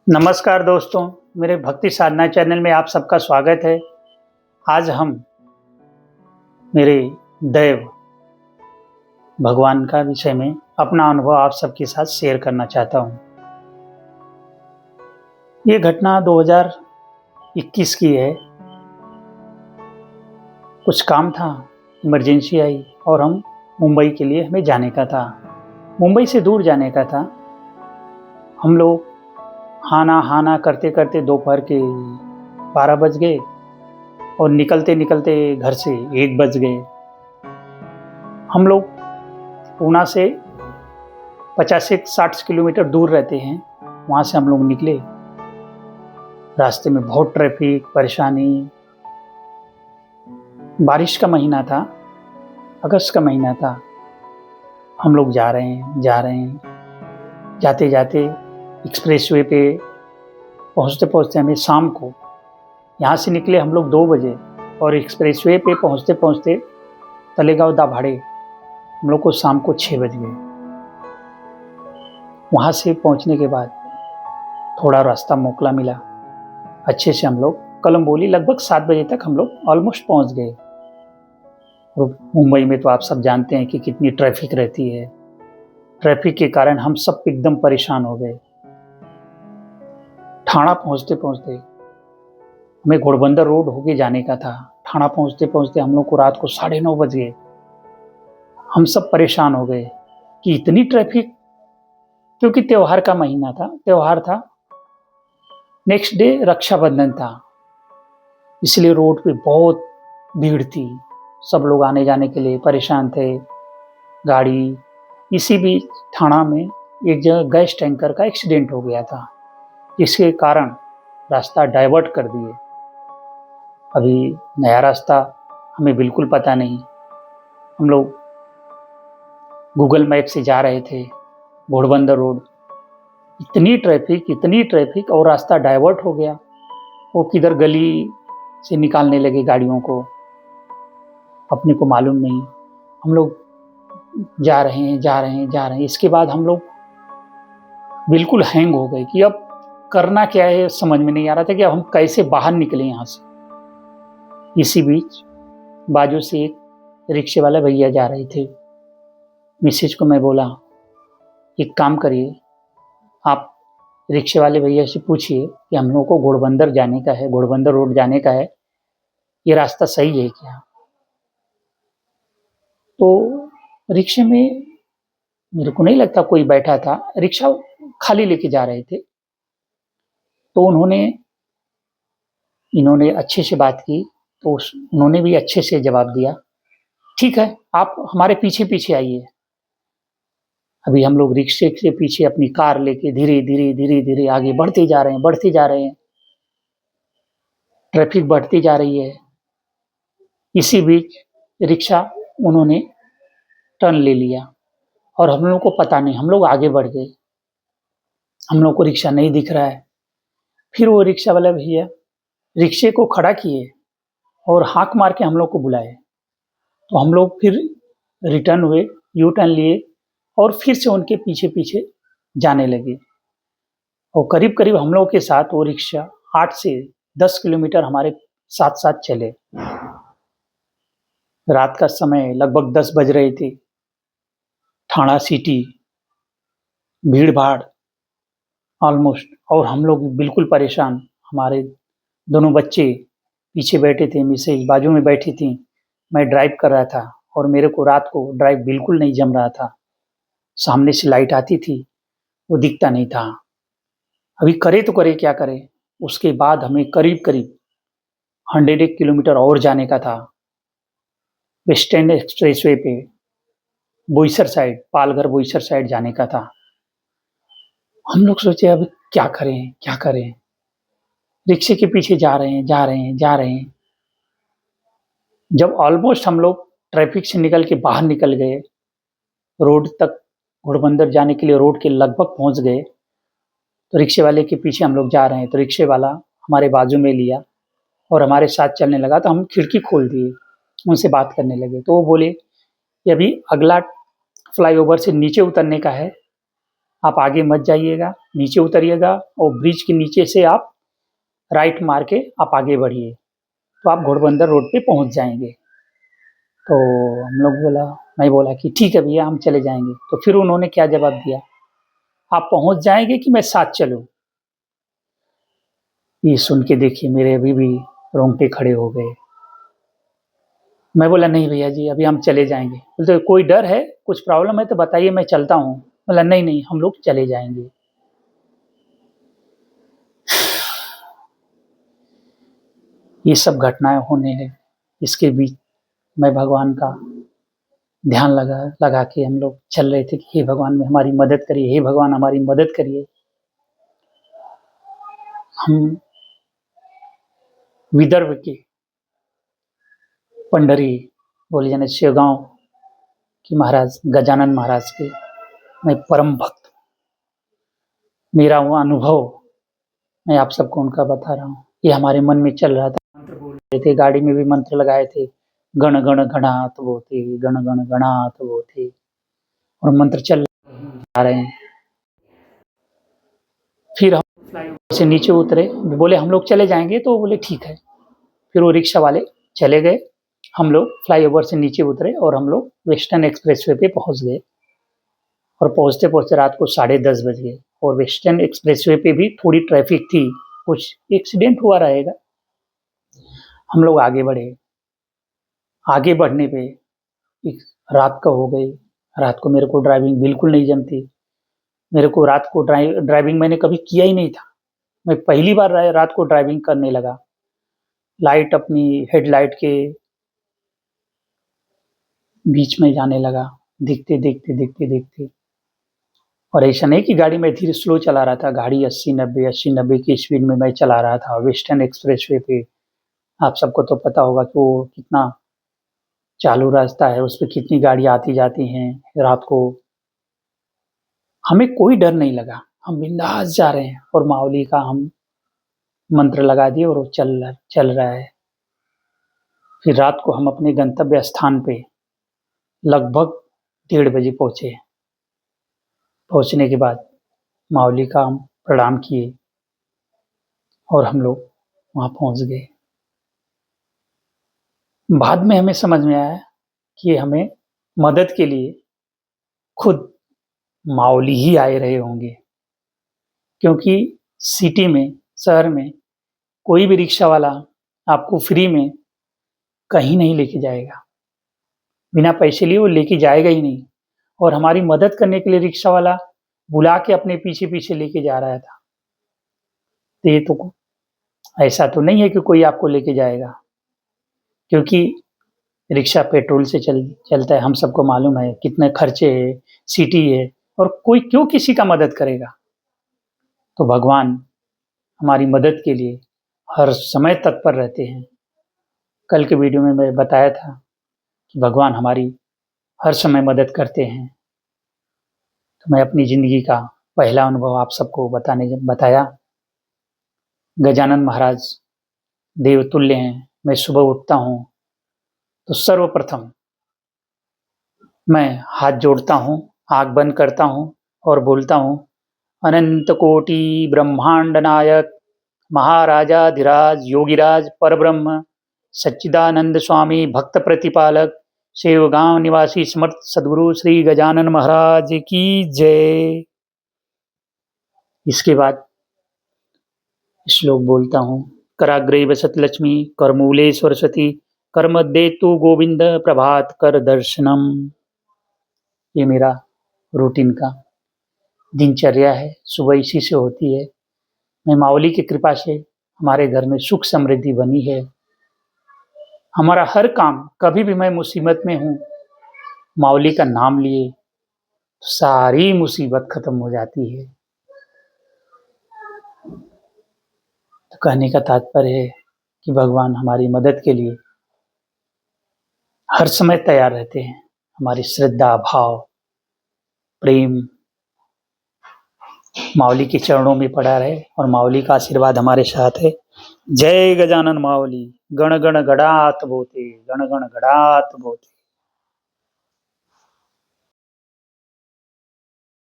नमस्कार दोस्तों, मेरे भक्ति साधना चैनल में आप सबका स्वागत है। आज हम मेरे दैव भगवान का विषय में अपना अनुभव आप सबके साथ शेयर करना चाहता हूँ। ये घटना 2021 की है। कुछ काम था, इमरजेंसी आई और हम मुंबई के लिए हमें जाने का था। मुंबई से दूर जाने का था। हम लोग हाना करते करते दोपहर के 12 बज गए और निकलते निकलते घर से 1 बज गए। हम लोग पूना से 50 से 60 किलोमीटर दूर रहते हैं। वहाँ से हम लोग निकले। रास्ते में बहुत ट्रैफिक, परेशानी। बारिश का महीना था, अगस्त का महीना था। हम लोग जा रहे हैं। जाते जाते एक्सप्रेसवे पे पहुँचते पहुँचते हमें शाम को, यहाँ से निकले हम लोग 2 बजे और एक्सप्रेसवे पे पहुँचते पहुँचते तलेगांव दाभाड़े हम लोग को शाम को 6 बज गए। वहाँ से पहुँचने के बाद थोड़ा रास्ता मोकला मिला। अच्छे से हम लोग कलम्बोली लगभग 7 बजे तक हम लोग ऑलमोस्ट पहुँच गए। और मुंबई में तो आप सब जानते हैं कि कितनी ट्रैफिक रहती है। ट्रैफिक के कारण हम सब एकदम परेशान हो गए। ठाणा पहुँचते पहुँचते हमें घोड़बंदर रोड होके जाने का था। ठाणा पहुँचते पहुँचते हम लोग को रात को 9:30 बज गए। हम सब परेशान हो गए कि इतनी ट्रैफिक, क्योंकि त्योहार का महीना था, त्योहार था। नेक्स्ट डे रक्षाबंधन था, इसलिए रोड पे बहुत भीड़ थी। सब लोग आने जाने के लिए परेशान थे। गाड़ी, इसी बीच ठाणा में एक जगह गैस टैंकर का एक्सीडेंट हो गया था, जिसके कारण रास्ता डाइवर्ट कर दिए। अभी नया रास्ता हमें बिल्कुल पता नहीं। हम लोग गूगल मैप से जा रहे थे घोड़बंदर रोड। इतनी ट्रैफिक और रास्ता डाइवर्ट हो गया। वो किधर गली से निकालने लगे गाड़ियों को, अपने को मालूम नहीं। हम लोग जा रहे हैं। इसके बाद हम लोग बिल्कुल हैंग हो गए कि अब करना क्या है, समझ में नहीं आ रहा था कि अब हम कैसे बाहर निकले यहाँ से। इसी बीच बाजू से एक रिक्शे वाला भैया जा रहे थे। मिसेज को मैं बोला, एक काम करिए, आप रिक्शे वाले भैया से पूछिए कि हम लोगों को घोड़बंदर जाने का है, घोड़बंदर रोड जाने का है, ये रास्ता सही है क्या? तो रिक्शे में मेरे को नहीं लगता कोई बैठा था, रिक्शा खाली लेके जा रहे थे। तो इन्होंने अच्छे से बात की, तो उन्होंने भी अच्छे से जवाब दिया, ठीक है, आप हमारे पीछे पीछे आइए। अभी हम लोग रिक्शे के पीछे अपनी कार लेके धीरे धीरे आगे बढ़ते जा रहे हैं। ट्रैफिक बढ़ती जा रही है। इसी बीच रिक्शा उन्होंने टर्न ले लिया और हम लोग को पता नहीं, हम लोग आगे बढ़ गए। हम लोग को रिक्शा नहीं दिख रहा है। फिर वो रिक्शा वाला भैया रिक्शे को खड़ा किए और हाँक मार के हम लोग को बुलाए। तो हम लोग फिर रिटर्न हुए, यू टर्न लिए और फिर से उनके पीछे पीछे जाने लगे। और करीब करीब हम लोग के साथ वो रिक्शा 8 से 10 किलोमीटर हमारे साथ साथ चले। रात का समय लगभग 10 बज रहे थे। ठाणा सिटी, भीड़ भाड़ ऑलमोस्ट, और हम लोग बिल्कुल परेशान। हमारे दोनों बच्चे पीछे बैठे थे, मिसेज बाजू में बैठी थी। मैं ड्राइव कर रहा था और मेरे को रात को ड्राइव बिल्कुल नहीं जम रहा था। सामने से लाइट आती थी, वो दिखता नहीं था। अभी करे तो करे क्या करे। उसके बाद हमें करीब करीब 100 किलोमीटर और जाने का था। वेस्टर्न एक्सप्रेसवे पे बोईसर साइड, पालघर बोईसर साइड जाने का था। हम लोग सोचे अब क्या करें। रिक्शे के पीछे जा रहे हैं। जब ऑलमोस्ट हम लोग ट्रैफिक से निकल के बाहर निकल गए, रोड तक घोड़बंदर जाने के लिए रोड के लगभग पहुंच गए, तो रिक्शे वाले के पीछे हम लोग जा रहे हैं। तो रिक्शे वाला हमारे बाजू में लिया और हमारे साथ चलने लगा। तो हम खिड़की खोल दिए, उनसे बात करने लगे। तो वो बोले कि अभी अगला फ्लाईओवर से नीचे उतरने का है, आप आगे मत जाइएगा, नीचे उतरिएगा और ब्रिज के नीचे से आप राइट मार के आप आगे बढ़िए, तो आप घोड़बंदर रोड पे पहुंच जाएंगे। तो मैं बोला कि ठीक है भैया, हम चले जाएंगे। तो फिर उन्होंने क्या जवाब दिया, आप पहुंच जाएंगे कि मैं साथ चलूं? ये सुन के देखिए मेरे अभी भी रोंगटे खड़े हो गए। मैं बोला नहीं भैया जी, अभी हम चले जाएंगे। बोलते कोई डर है, कुछ प्रॉब्लम है तो बताइए, मैं चलता हूँ। बोला नहीं नहीं, हम लोग चले जाएंगे। ये सब घटनाएं होने लगी। इसके बीच मैं भगवान का ध्यान लगा के हम लोग चल रहे थे कि हे भगवान में हमारी मदद करिए, हे भगवान हमारी मदद करिए। हम विदर्भ के पंडरी बोले जाने शेवगांव की महाराज गजानन महाराज के मैं परम भक्त, मेरा वो अनुभव मैं आप सबको उनका बता रहा हूँ। ये हमारे मन में चल रहा था, मंत्र बोल रहे थे, गाड़ी में भी मंत्र लगाए थे, गण गण गणात बोते, गण गण गणात बोते, और मंत्र चल रहे हैं। फिर हम फ्लाईओवर से नीचे उतरे, बोले हम लोग चले जाएंगे, तो बोले ठीक है। फिर वो रिक्शा वाले चले गए, हम लोग फ्लाईओवर से नीचे उतरे और हम लोग वेस्टर्न एक्सप्रेसवे पे पहुंच गए। और पहुंचते पहुंचते रात को 10:30 बज गए। और वेस्टर्न एक्सप्रेसवे पे भी थोड़ी ट्रैफिक थी, कुछ एक्सीडेंट हुआ रहेगा। हम लोग आगे बढ़े, आगे बढ़ने पे एक रात का हो गई। रात को मेरे को ड्राइविंग बिल्कुल नहीं जमती। मेरे को रात को ड्राइविंग मैंने कभी किया ही नहीं था। मैं पहली बार रात को ड्राइविंग करने लगा। लाइट अपनी हेडलाइट के बीच में जाने लगा, देखते देखते देखते देखते। और ऐसा नहीं कि गाड़ी में धीरे स्लो चला रहा था, गाड़ी 80-90 की स्पीड में मैं चला रहा था वेस्टर्न एक्सप्रेसवे पे। आप सबको तो पता होगा कि वो कितना चालू रास्ता है, उस पे कितनी गाड़ी आती जाती हैं रात को। हमें कोई डर नहीं लगा, हम बिंदास जा रहे हैं और माऊली का हम मंत्र लगा दिए और वो चल रहा है। फिर रात को हम अपने गंतव्य स्थान पे लगभग 1:30 बजे पहुंचे। पहुंचने के बाद माऊली का हम प्रणाम किए और हम लोग वहां पहुंच गए। बाद में हमें समझ में आया कि हमें मदद के लिए खुद माऊली ही आए रहे होंगे, क्योंकि सिटी में, शहर में कोई भी रिक्शा वाला आपको फ्री में कहीं नहीं लेके जाएगा, बिना पैसे लिए वो लेके जाएगा ही नहीं। और हमारी मदद करने के लिए रिक्शा वाला बुला के अपने पीछे पीछे लेके जा रहा था। तो ये तो ऐसा तो नहीं है कि कोई आपको लेके जाएगा, क्योंकि रिक्शा पेट्रोल से चलता है, हम सबको मालूम है कितने खर्चे है, सिटी है, और कोई क्यों किसी का मदद करेगा। तो भगवान हमारी मदद के लिए हर समय तत्पर रहते हैं। कल के वीडियो में मैं बताया था कि भगवान हमारी हर समय मदद करते हैं। तो मैं अपनी ज़िंदगी का पहला अनुभव आप सबको बताया। गजानन महाराज देवतुल्य हैं। मैं सुबह उठता हूँ तो सर्वप्रथम मैं हाथ जोड़ता हूँ, आँख बंद करता हूँ और बोलता हूँ, अनंत कोटि ब्रह्मांड नायक महाराजाधिराज योगीराज परब्रह्म सच्चिदानंद स्वामी भक्त प्रतिपालक शेवगांव निवासी समर्थ सदगुरु श्री गजानन महाराज की जय। इसके बाद श्लोक बोलता हूँ, कराग्रे वसत लक्ष्मी करमूले सरस्वती कर्मदे तु गोविंद प्रभात कर दर्शनम। ये मेरा रूटीन का दिनचर्या है, सुबह इसी से होती है। मैं माऊली की कृपा से हमारे घर में सुख समृद्धि बनी है। हमारा हर काम, कभी भी मैं मुसीबत में हूँ, माऊली का नाम लिए तो सारी मुसीबत खत्म हो जाती है। तो कहने का तात्पर्य है कि भगवान हमारी मदद के लिए हर समय तैयार रहते हैं। हमारी श्रद्धा, भाव, प्रेम माऊली के चरणों में पड़ा रहे और माऊली का आशीर्वाद हमारे साथ है। जय गजानन माऊली। गण गण गणात बोते, गण गण गणात बोते।